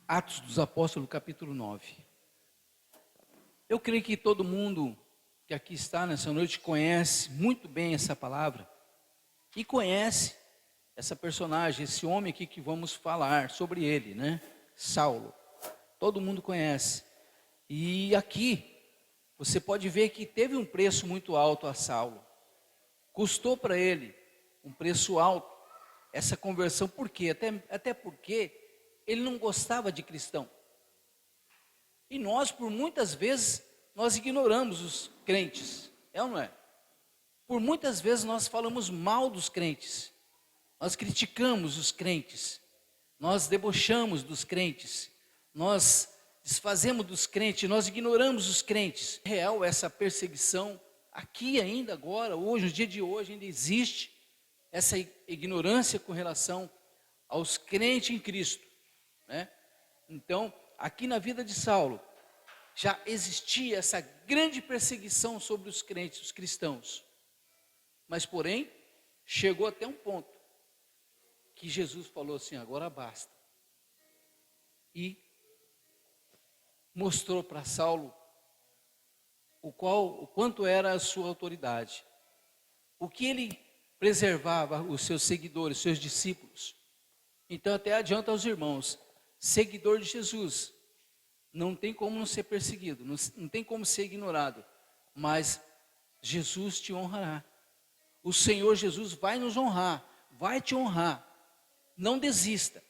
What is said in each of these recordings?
Atos dos Apóstolos, capítulo 9. Eu creio que todo mundo que aqui está nessa noite conhece muito bem essa palavra e conhece essa personagem, esse homem aqui que vamos falar sobre ele, né? Saulo. Todo mundo conhece. E aqui você pode ver que teve um preço muito alto a Saulo. Custou para ele um preço alto essa conversão. Por quê? Até porque ele não gostava de cristão. E nós, por muitas vezes, nós ignoramos os crentes. É ou não é? Por muitas vezes nós falamos mal dos crentes. Nós criticamos os crentes. Nós debochamos dos crentes. Nós desfazemos dos crentes. Nós ignoramos os crentes. É real essa perseguição. Aqui ainda agora, hoje, no dia de hoje, ainda existe essa ignorância com relação aos crentes em Cristo, né? Então, aqui na vida de Saulo, já existia essa grande perseguição sobre os crentes, os cristãos. Mas, porém, chegou até um ponto que Jesus falou assim: agora basta. E mostrou para Saulo o quanto era a sua autoridade, o que ele preservava os seus seguidores, seus discípulos. Então até adianta aos irmãos, seguidor de Jesus, não tem como não ser perseguido, não tem como ser ignorado, mas Jesus te honrará. O Senhor Jesus vai nos honrar, vai te honrar. Não desista.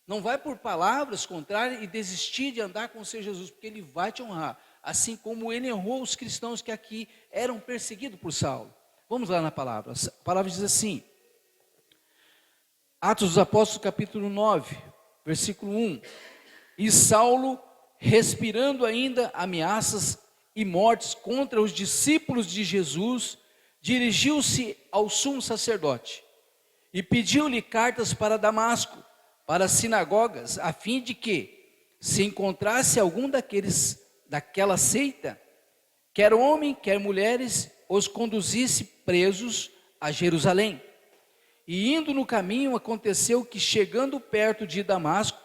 Não vai por palavras contrárias e desistir de andar com o Senhor Jesus, porque Ele vai te honrar. Assim como Ele honrou os cristãos que aqui eram perseguidos por Saulo. Vamos lá na palavra. A palavra diz assim. Atos dos Apóstolos, capítulo 9, versículo 1. E Saulo, respirando ainda ameaças e mortes contra os discípulos de Jesus, dirigiu-se ao sumo sacerdote e pediu-lhe cartas para Damasco, para as sinagogas, a fim de que, se encontrasse algum daquela seita, quer homem, quer mulheres, os conduzisse presos a Jerusalém. E indo no caminho, aconteceu que, chegando perto de Damasco,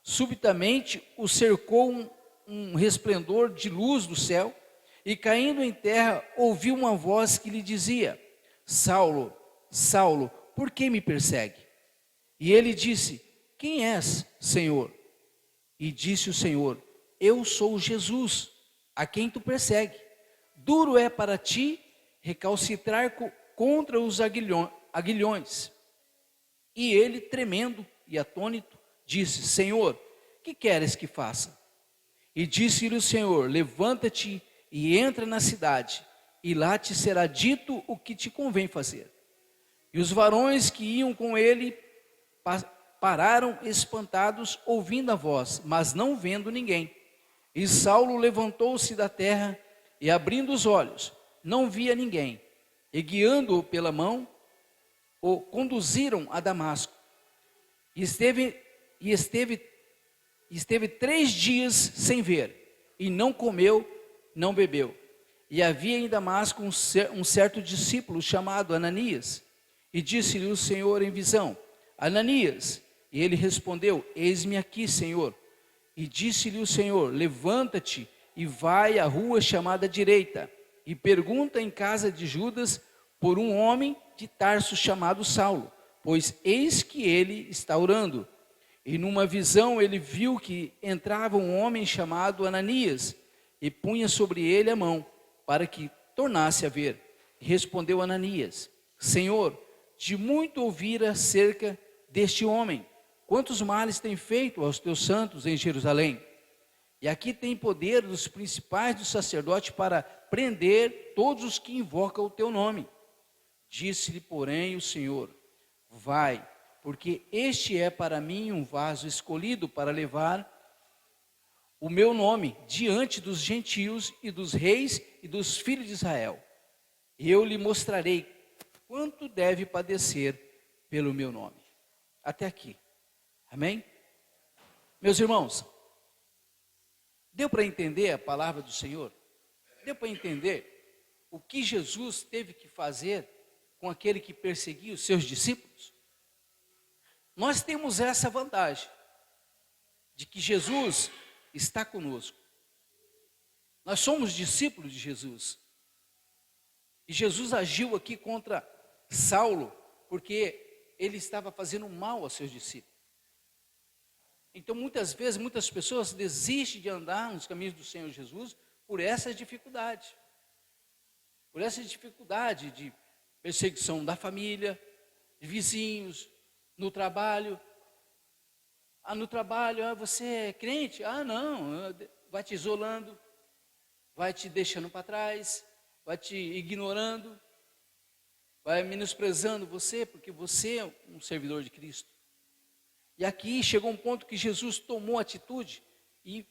subitamente o cercou um resplendor de luz do céu, e caindo em terra, ouviu uma voz que lhe dizia: Saulo, Saulo, por que me persegue? E ele disse: quem és, Senhor? E disse o Senhor: eu sou Jesus, a quem tu persegue. Duro é para ti recalcitrar contra os aguilhões. E ele, tremendo e atônito, disse: Senhor, que queres que faça? E disse-lhe o Senhor: levanta-te e entra na cidade, e lá te será dito o que te convém fazer. E os varões que iam com ele pararam espantados, ouvindo a voz, mas não vendo ninguém. E Saulo levantou-se da terra e, abrindo os olhos, não via ninguém. E guiando-o pela mão, o conduziram a Damasco. E esteve 3 dias sem ver, e não comeu, não bebeu. E havia em Damasco um certo discípulo chamado Ananias. E disse-lhe o Senhor em visão: Ananias. E ele respondeu: eis-me aqui, Senhor. E disse-lhe o Senhor: levanta-te e vai à rua chamada direita, e pergunta em casa de Judas por um homem de Tarso chamado Saulo, pois eis que ele está orando. E numa visão ele viu que entrava um homem chamado Ananias, e punha sobre ele a mão, para que tornasse a ver. E respondeu Ananias: Senhor, de muito ouvir acerca deste homem, quantos males tem feito aos teus santos em Jerusalém. E aqui tem poder dos principais dos sacerdotes para prender todos os que invocam o teu nome. Disse-lhe, porém, o Senhor: vai, porque este é para mim um vaso escolhido para levar o meu nome diante dos gentios e dos reis e dos filhos de Israel. Eu lhe mostrarei quanto deve padecer pelo meu nome. Até aqui. Amém? Meus irmãos, deu para entender a palavra do Senhor? Deu para entender o que Jesus teve que fazer com aquele que perseguia os seus discípulos? Nós temos essa vantagem de que Jesus está conosco. Nós somos discípulos de Jesus. E Jesus agiu aqui contra Saulo, porque ele estava fazendo mal aos seus discípulos. Então, muitas vezes, muitas pessoas desistem de andar nos caminhos do Senhor Jesus por essa dificuldade. Por essa dificuldade de perseguição da família, de vizinhos, no trabalho. No trabalho, você é crente? Não, vai te isolando, vai te deixando para trás, vai te ignorando, vai menosprezando você, porque você é um servidor de Cristo. E aqui chegou um ponto que Jesus tomou atitude e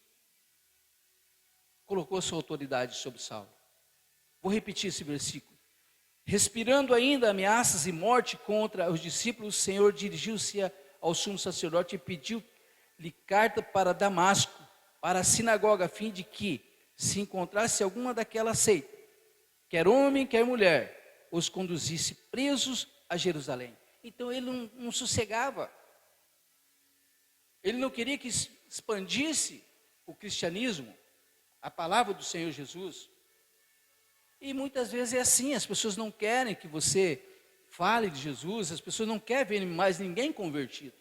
colocou sua autoridade sobre Saulo. Vou repetir esse versículo. Respirando ainda ameaças e morte contra os discípulos, o Senhor dirigiu-se ao sumo sacerdote e pediu-lhe carta para Damasco, para a sinagoga, a fim de que, se encontrasse alguma daquela seita, quer homem, quer mulher, os conduzisse presos a Jerusalém. Então ele não sossegava. Ele não queria que expandisse o cristianismo, a palavra do Senhor Jesus. E muitas vezes é assim, as pessoas não querem que você fale de Jesus, as pessoas não querem ver mais ninguém convertido.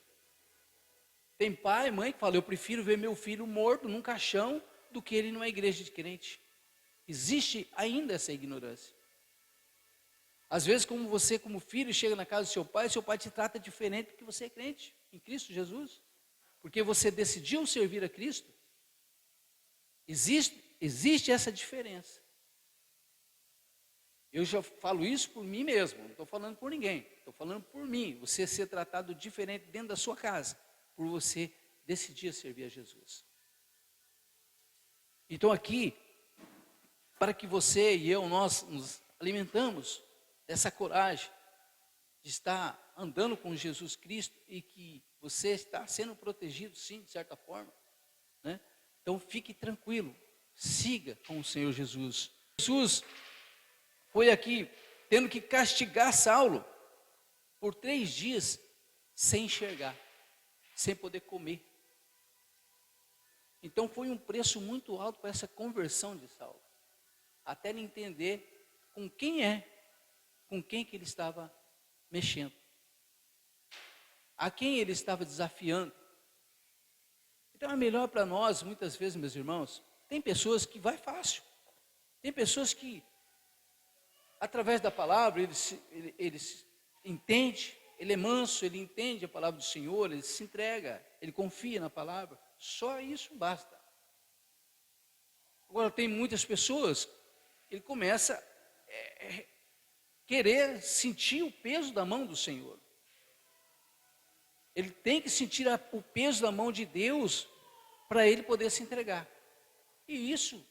Tem pai e mãe que falam, eu prefiro ver meu filho morto num caixão do que ele numa igreja de crente. Existe ainda essa ignorância. Às vezes, como você, como filho, chega na casa do seu pai te trata diferente porque você é crente em Cristo Jesus. Porque você decidiu servir a Cristo. Existe essa diferença. Eu já falo isso por mim mesmo, não estou falando por ninguém, estou falando por mim. Você ser tratado diferente dentro da sua casa, por você decidir servir a Jesus. Então aqui, para que você e eu, nós nos alimentamos dessa coragem de estar andando com Jesus Cristo e que você está sendo protegido, sim, de certa forma, né? Então fique tranquilo, siga com o Senhor Jesus. Jesus foi aqui tendo que castigar Saulo por 3 dias sem enxergar, sem poder comer. Então foi um preço muito alto para essa conversão de Saulo, até ele entender com quem que ele estava mexendo, a quem ele estava desafiando. Então é melhor para nós, muitas vezes, meus irmãos, tem pessoas que vai fácil, tem pessoas que, através da palavra, ele entende, ele é manso, ele entende a palavra do Senhor, ele se entrega, ele confia na palavra, só isso basta. Agora tem muitas pessoas, ele começa a querer sentir o peso da mão do Senhor. Ele tem que sentir o peso da mão de Deus para ele poder se entregar. E isso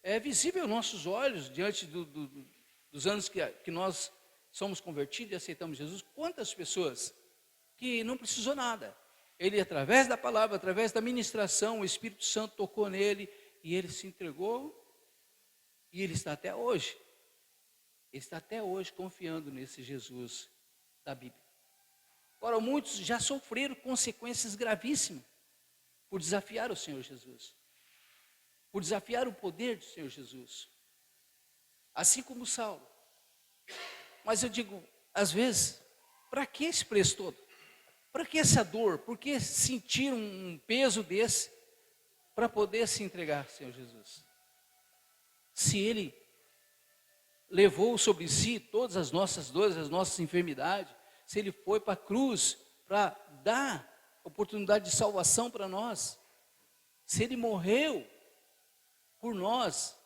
é visível aos nossos olhos, diante dos anos que nós somos convertidos e aceitamos Jesus. Quantas pessoas que não precisou nada. Ele, através da palavra, através da ministração, o Espírito Santo tocou nele e ele se entregou e ele está até hoje. Ele está até hoje confiando nesse Jesus da Bíblia. Agora, muitos já sofreram consequências gravíssimas por desafiar o Senhor Jesus, por desafiar o poder do Senhor Jesus, assim como Saulo. Mas eu digo, às vezes, para que esse preço todo? Para que essa dor? Por que sentir um peso desse para poder se entregar ao Senhor Jesus? Se Ele levou sobre si todas as nossas dores, as nossas enfermidades, se Ele foi para a cruz para dar oportunidade de salvação para nós, se Ele morreu por nós,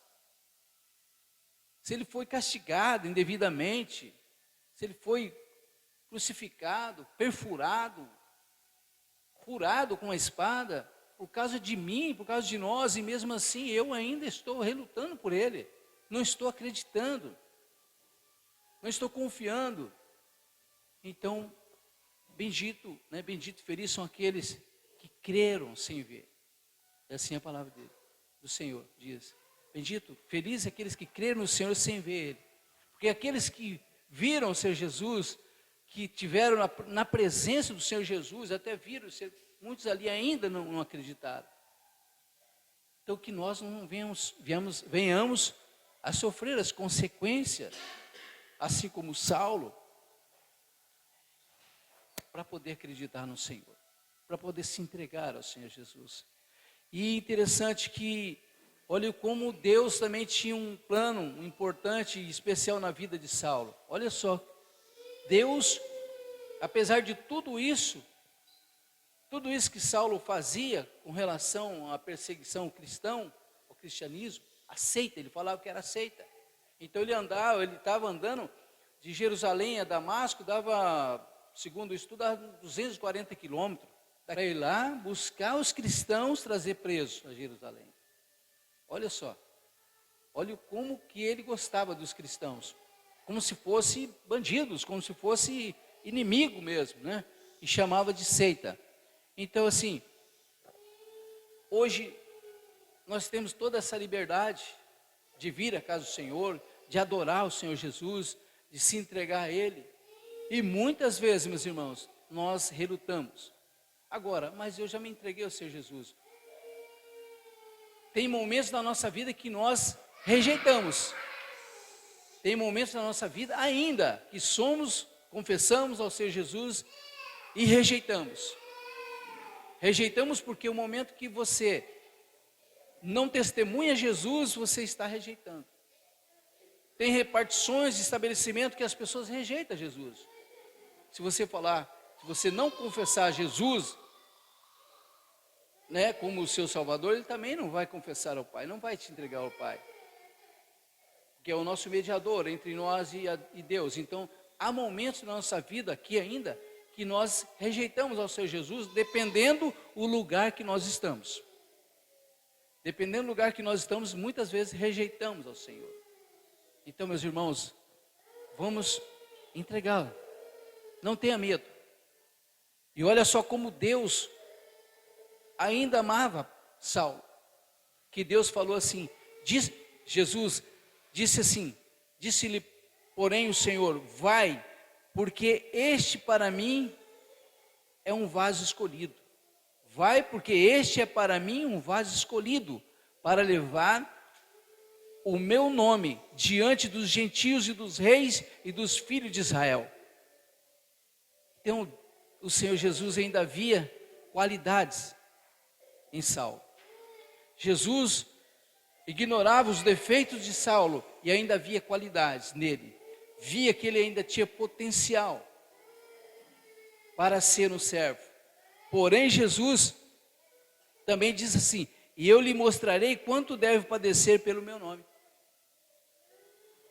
se Ele foi castigado indevidamente, se Ele foi crucificado, perfurado, furado com a espada, por causa de mim, por causa de nós, e mesmo assim eu ainda estou relutando por Ele, não estou acreditando, não estou confiando. Então, bendito e feliz são aqueles que creram sem ver. É assim a palavra do Senhor diz. Bendito, feliz aqueles que creram no Senhor sem ver Ele. Porque aqueles que viram o Senhor Jesus, que tiveram na presença do Senhor Jesus, até viram muitos ali ainda não acreditaram. Então que nós não venhamos a sofrer as consequências, assim como Saulo, para poder acreditar no Senhor, para poder se entregar ao Senhor Jesus. E interessante que, olha como Deus também tinha um plano importante e especial na vida de Saulo. Olha só, Deus, apesar de tudo isso que Saulo fazia com relação à perseguição cristã, ao cristianismo, a seita, ele falava que era seita. Então ele estava andando de Jerusalém a Damasco, dava, segundo o estudo, 240 quilômetros, para ir lá buscar os cristãos, trazer presos a Jerusalém. Olha só, olha como que ele gostava dos cristãos, como se fossem bandidos, como se fosse inimigo mesmo, né? E chamava de seita. Então assim, hoje nós temos toda essa liberdade de vir à casa do Senhor, de adorar o Senhor Jesus, de se entregar a Ele. E muitas vezes, meus irmãos, nós relutamos. Agora, mas eu já me entreguei ao Senhor Jesus. Tem momentos na nossa vida que nós rejeitamos. Tem momentos na nossa vida ainda que confessamos ao Senhor Jesus e rejeitamos. Rejeitamos porque o momento que você não testemunha Jesus, você está rejeitando. Tem repartições de estabelecimento que as pessoas rejeitam Jesus. Se você não confessar Jesus, né, como o seu Salvador, ele também não vai confessar ao Pai, não vai te entregar ao Pai, que é o nosso mediador entre nós e Deus. Então, há momentos na nossa vida aqui ainda que nós rejeitamos ao Senhor Jesus, dependendo o lugar que nós estamos. Dependendo do lugar que nós estamos, muitas vezes rejeitamos ao Senhor. Então, meus irmãos, vamos entregá-lo. Não tenha medo. E olha só como Deus ainda amava Saulo. Que Deus falou assim, Jesus disse assim, disse-lhe, porém, o Senhor, vai, porque este para mim é um vaso escolhido. Vai, porque este é para mim um vaso escolhido, para levar o meu nome diante dos gentios e dos reis e dos filhos de Israel. Então, o Senhor Jesus ainda via qualidades em Saulo. Jesus ignorava os defeitos de Saulo e ainda via qualidades nele. Via que ele ainda tinha potencial para ser um servo. Porém, Jesus também diz assim, e eu lhe mostrarei quanto deve padecer pelo meu nome.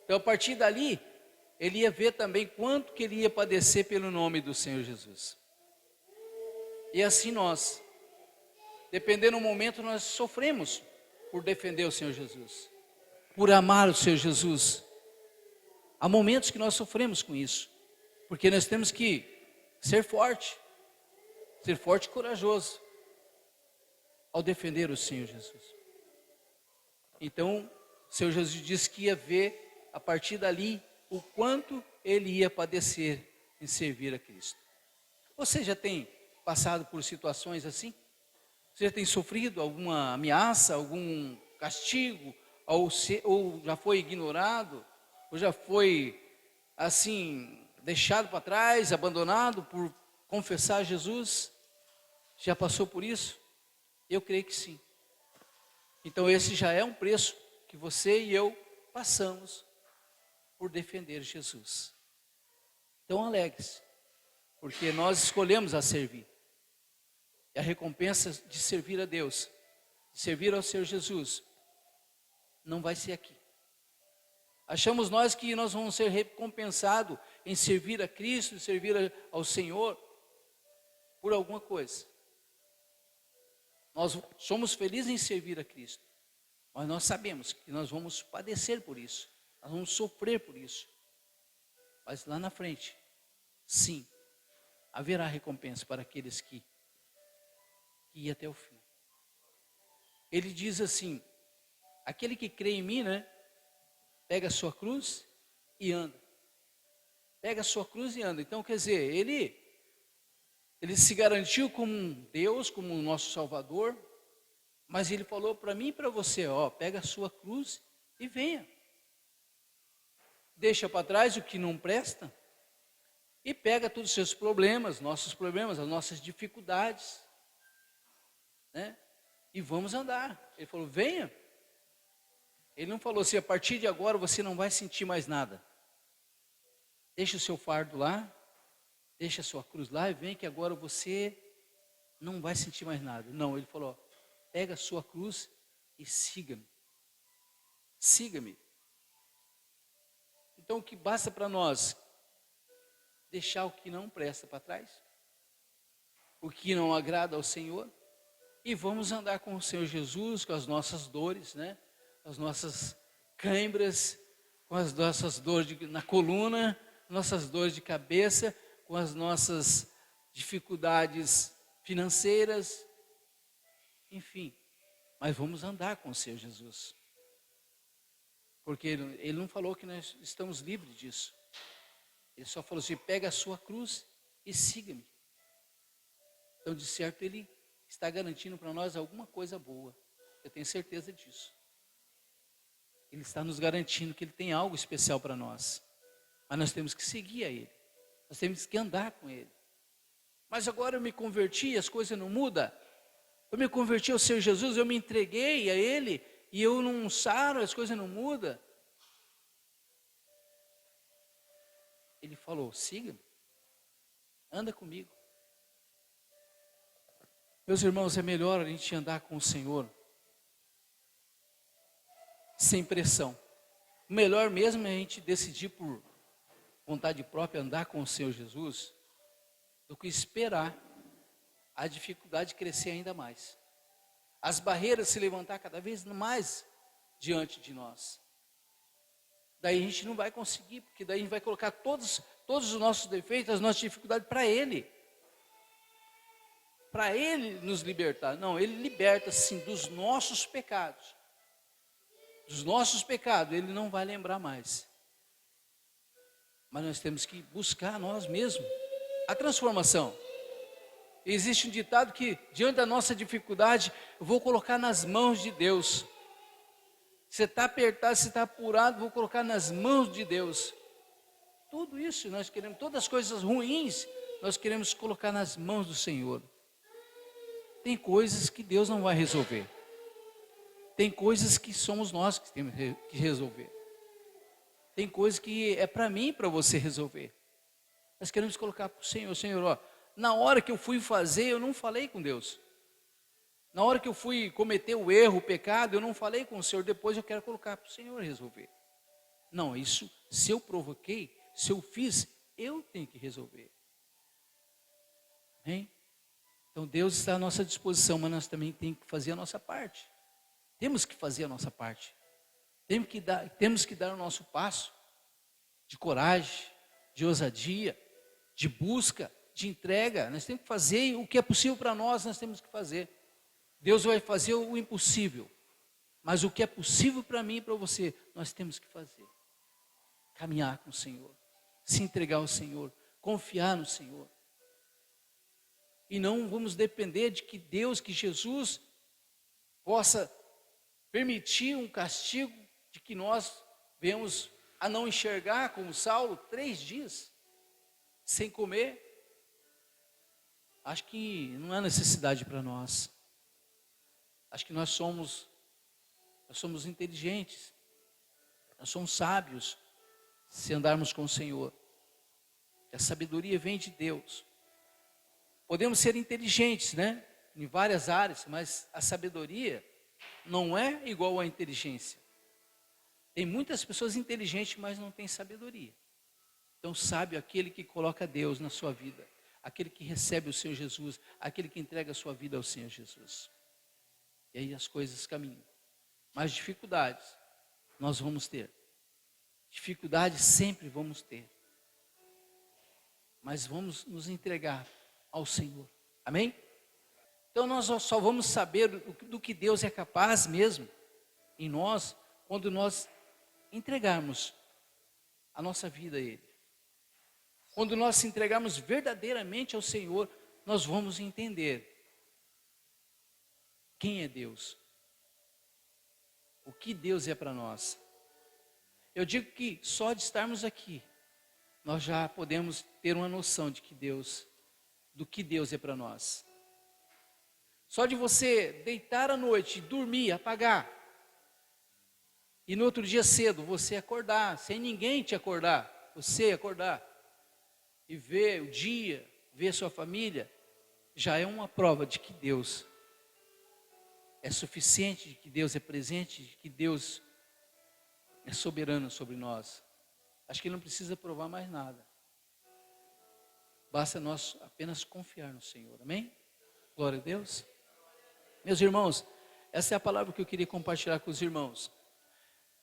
Então, a partir dali, ele ia ver também quanto que ele ia padecer pelo nome do Senhor Jesus. E assim nós, dependendo do momento, nós sofremos por defender o Senhor Jesus, por amar o Senhor Jesus. Há momentos que nós sofremos com isso, porque nós temos que ser forte e corajoso ao defender o Senhor Jesus. Então, o Senhor Jesus disse que ia ver a partir dali o quanto ele ia padecer em servir a Cristo. Você já tem passado por situações assim? Você já tem sofrido alguma ameaça, algum castigo, ou já foi ignorado, ou já foi assim deixado para trás, abandonado por confessar Jesus? Já passou por isso? Eu creio que sim. Então esse já é um preço que você e eu passamos por defender Jesus. Então alegre-se, porque nós escolhemos a servir. E a recompensa de servir a Deus, de servir ao Senhor Jesus, não vai ser aqui. Achamos nós que nós vamos ser recompensados em servir a Cristo, em servir ao Senhor, por alguma coisa. Nós somos felizes em servir a Cristo, mas nós sabemos que nós vamos padecer por isso, nós vamos sofrer por isso. Mas lá na frente, sim, haverá recompensa para aqueles que ir até o fim. Ele diz assim, aquele que crê em mim, né, pega a sua cruz e anda. Pega a sua cruz e anda. Então, quer dizer, ele Ele se garantiu como um Deus, como o nosso Salvador, mas ele falou para mim e para você, ó, pega a sua cruz e venha. Deixa para trás o que não presta e pega todos os seus problemas, as nossas dificuldades, né? E vamos andar. Ele falou, venha. Ele não falou assim, a partir de agora você não vai sentir mais nada. Deixa o seu fardo lá, deixa a sua cruz lá e vem que agora você não vai sentir mais nada. Não, ele falou, ó, pega a sua cruz e siga-me. Siga-me. Então o que basta para nós? Deixar o que não presta para trás, o que não agrada ao Senhor, e vamos andar com o Senhor Jesus, com as nossas dores, né? As nossas cãibras, com as nossas dores na coluna, nossas dores de cabeça, com as nossas dificuldades financeiras, enfim, mas vamos andar com o Senhor Jesus, porque Ele não falou que nós estamos livres disso, Ele só falou assim, pega a sua cruz e siga-me. Então de certo Ele está garantindo para nós alguma coisa boa, eu tenho certeza disso. Ele está nos garantindo que Ele tem algo especial para nós, mas nós temos que seguir a Ele, nós temos que andar com Ele. Mas agora eu me converti e as coisas não mudam. Eu me converti ao Senhor Jesus, eu me entreguei a Ele e eu não saro, as coisas não mudam. Ele falou, siga-me, anda comigo. Meus irmãos, é melhor a gente andar com o Senhor sem pressão. O melhor mesmo é a gente decidir por vontade própria andar com o Senhor Jesus, do que esperar a dificuldade crescer ainda mais. As barreiras se levantar cada vez mais diante de nós. Daí a gente não vai conseguir, porque daí a gente vai colocar todos os nossos defeitos, as nossas dificuldades para Ele. Para Ele nos libertar. Não, Ele liberta sim dos nossos pecados. Dos nossos pecados, Ele não vai lembrar mais. Mas nós temos que buscar nós mesmos a transformação. Existe um ditado que, diante da nossa dificuldade, eu vou colocar nas mãos de Deus. Você está apertado, você está apurado, vou colocar nas mãos de Deus. Tudo isso nós queremos, todas as coisas ruins, nós queremos colocar nas mãos do Senhor. Tem coisas que Deus não vai resolver. Tem coisas que somos nós que temos que resolver. Tem coisas que é para mim e para você resolver. Nós queremos colocar para o Senhor, Senhor, ó, na hora que eu fui fazer, eu não falei com Deus. Na hora que eu fui cometer o erro, o pecado, eu não falei com o Senhor, depois eu quero colocar para o Senhor resolver. Não, isso, se eu provoquei, se eu fiz, eu tenho que resolver. Hein? Então Deus está à nossa disposição, mas nós também temos que fazer a nossa parte. Temos que fazer a nossa parte. Temos que dar o nosso passo de coragem, de ousadia, de busca, de entrega. Nós temos que fazer o que é possível para nós, nós temos que fazer. Deus vai fazer o impossível, mas o que é possível para mim e para você, nós temos que fazer. Caminhar com o Senhor, se entregar ao Senhor, confiar no Senhor. E não vamos depender de que Deus, que Jesus possa permitir um castigo de que nós venhamos a não enxergar, como Saulo, 3 dias sem comer. Acho que não há necessidade para nós. Acho que nós somos inteligentes, nós somos sábios se andarmos com o Senhor. A sabedoria vem de Deus. Podemos ser inteligentes, né? Em várias áreas, mas a sabedoria não é igual à inteligência. Tem muitas pessoas inteligentes, mas não têm sabedoria. Então, sábio é aquele que coloca Deus na sua vida, aquele que recebe o Senhor Jesus, aquele que entrega a sua vida ao Senhor Jesus. E aí as coisas caminham. Mas dificuldades nós vamos ter. Dificuldades sempre vamos ter. Mas vamos nos entregar ao Senhor. Amém? Então nós só vamos saber do que Deus é capaz mesmo em nós, quando nós entregarmos a nossa vida a Ele. Quando nós se entregarmos verdadeiramente ao Senhor, nós vamos entender quem é Deus, o que Deus é para nós. Eu digo que só de estarmos aqui, nós já podemos ter uma noção do que Deus é para nós. Só de você deitar à noite, dormir, apagar, e no outro dia cedo você acordar, sem ninguém te acordar, você acordar, e ver o dia, ver sua família, já é uma prova de que Deus é suficiente, de que Deus é presente, de que Deus é soberano sobre nós. Acho que Ele não precisa provar mais nada. Basta nós apenas confiar no Senhor, amém? Glória a Deus. Meus irmãos, essa é a palavra que eu queria compartilhar com os irmãos.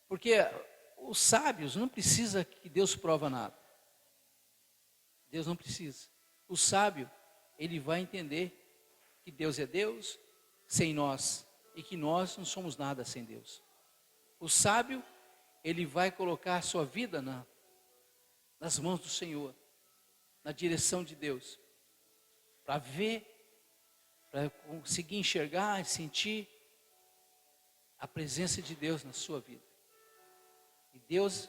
Porque os sábios não precisam que Deus prova nada. Deus não precisa. O sábio, ele vai entender que Deus é Deus sem nós e que nós não somos nada sem Deus. O sábio, ele vai colocar a sua vida nas mãos do Senhor, na direção de Deus, para ver, para conseguir enxergar e sentir a presença de Deus na sua vida. E Deus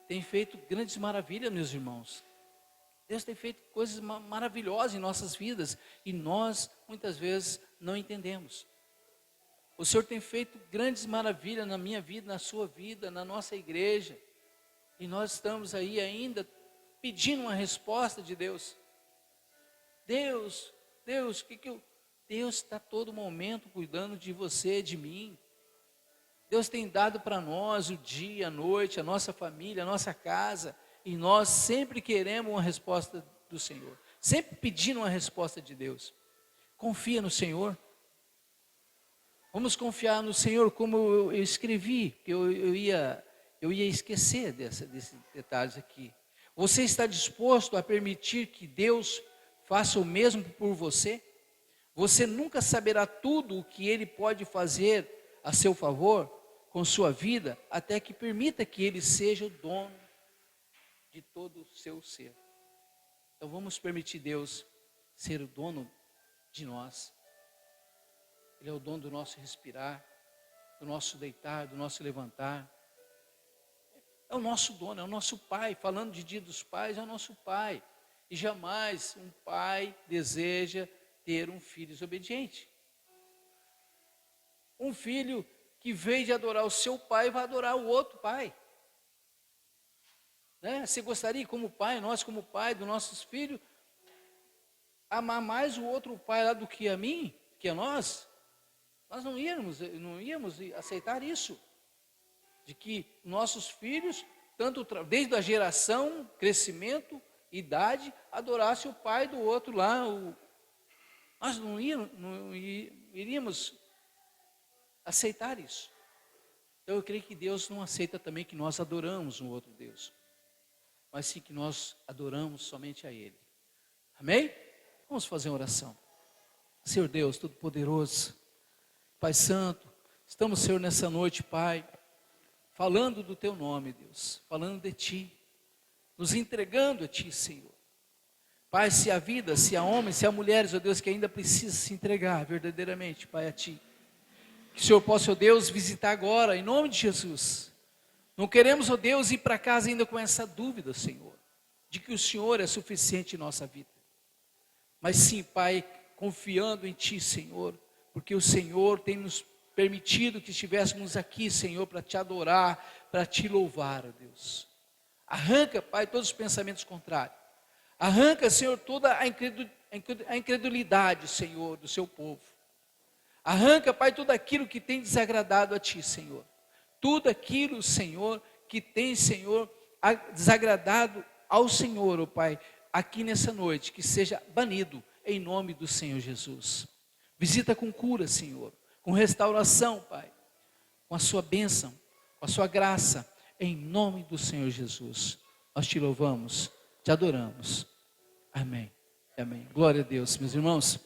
tem feito grandes maravilhas, meus irmãos. Deus tem feito coisas maravilhosas em nossas vidas e nós muitas vezes não entendemos. O Senhor tem feito grandes maravilhas na minha vida, na sua vida, na nossa igreja. E nós estamos aí ainda pedindo uma resposta de Deus. Deus, Deus está a todo momento cuidando de você, de mim. Deus tem dado para nós o dia, a noite, a nossa família, a nossa casa. E nós sempre queremos uma resposta do Senhor. Sempre pedindo uma resposta de Deus. Confia no Senhor. Vamos confiar no Senhor, como eu escrevi, que eu ia esquecer desses detalhes aqui. Você está disposto a permitir que Deus faça o mesmo por você? Você nunca saberá tudo o que Ele pode fazer a seu favor, com sua vida, até que permita que Ele seja o dono de todo o seu ser. Então vamos permitir Deus ser o dono de nós. Ele é o dono do nosso respirar, do nosso deitar, do nosso levantar. É o nosso dono, é o nosso pai. Falando de Dia dos Pais, é o nosso pai. E jamais um pai deseja ter um filho desobediente. Um filho que, em vez de adorar o seu pai, vai adorar o outro pai. Né? Você gostaria, como pai, nós como pai dos nossos filhos, amar mais o outro pai lá do que a mim, que a nós? Nós não íamos aceitar isso. De que nossos filhos, tanto desde a geração, crescimento, idade, adorassem o pai do outro lá. Nós não iríamos aceitar isso. Então eu creio que Deus não aceita também que nós adoramos um outro Deus, mas sim que nós adoramos somente a Ele. Amém? Vamos fazer uma oração. Senhor Deus Todo-Poderoso, Pai Santo, estamos, Senhor, nessa noite, Pai, falando do Teu nome, Deus, falando de Ti, nos entregando a Ti, Senhor. Pai, se há vida, se há homens, se há mulheres, ó Deus, que ainda precisam se entregar verdadeiramente, Pai, a Ti, que o Senhor possa, ó Deus, visitar agora, em nome de Jesus. Não queremos, ó Deus, ir para casa ainda com essa dúvida, Senhor, de que o Senhor é suficiente em nossa vida. Mas sim, Pai, confiando em Ti, Senhor, porque o Senhor tem nos permitido que estivéssemos aqui, Senhor, para Te adorar, para Te louvar, ó Deus. Arranca, Pai, todos os pensamentos contrários. Arranca, Senhor, toda a incredulidade, Senhor, do Seu povo. Arranca, Pai, tudo aquilo que tem desagradado a Ti, Senhor. Tudo aquilo, Senhor, que tem, Senhor, desagradado ao Senhor, ó Pai, aqui nessa noite, que seja banido em nome do Senhor Jesus. Visita com cura, Senhor, com restauração, Pai, com a Sua bênção, com a Sua graça, em nome do Senhor Jesus. Nós Te louvamos, Te adoramos. Amém. Amém. Glória a Deus, meus irmãos.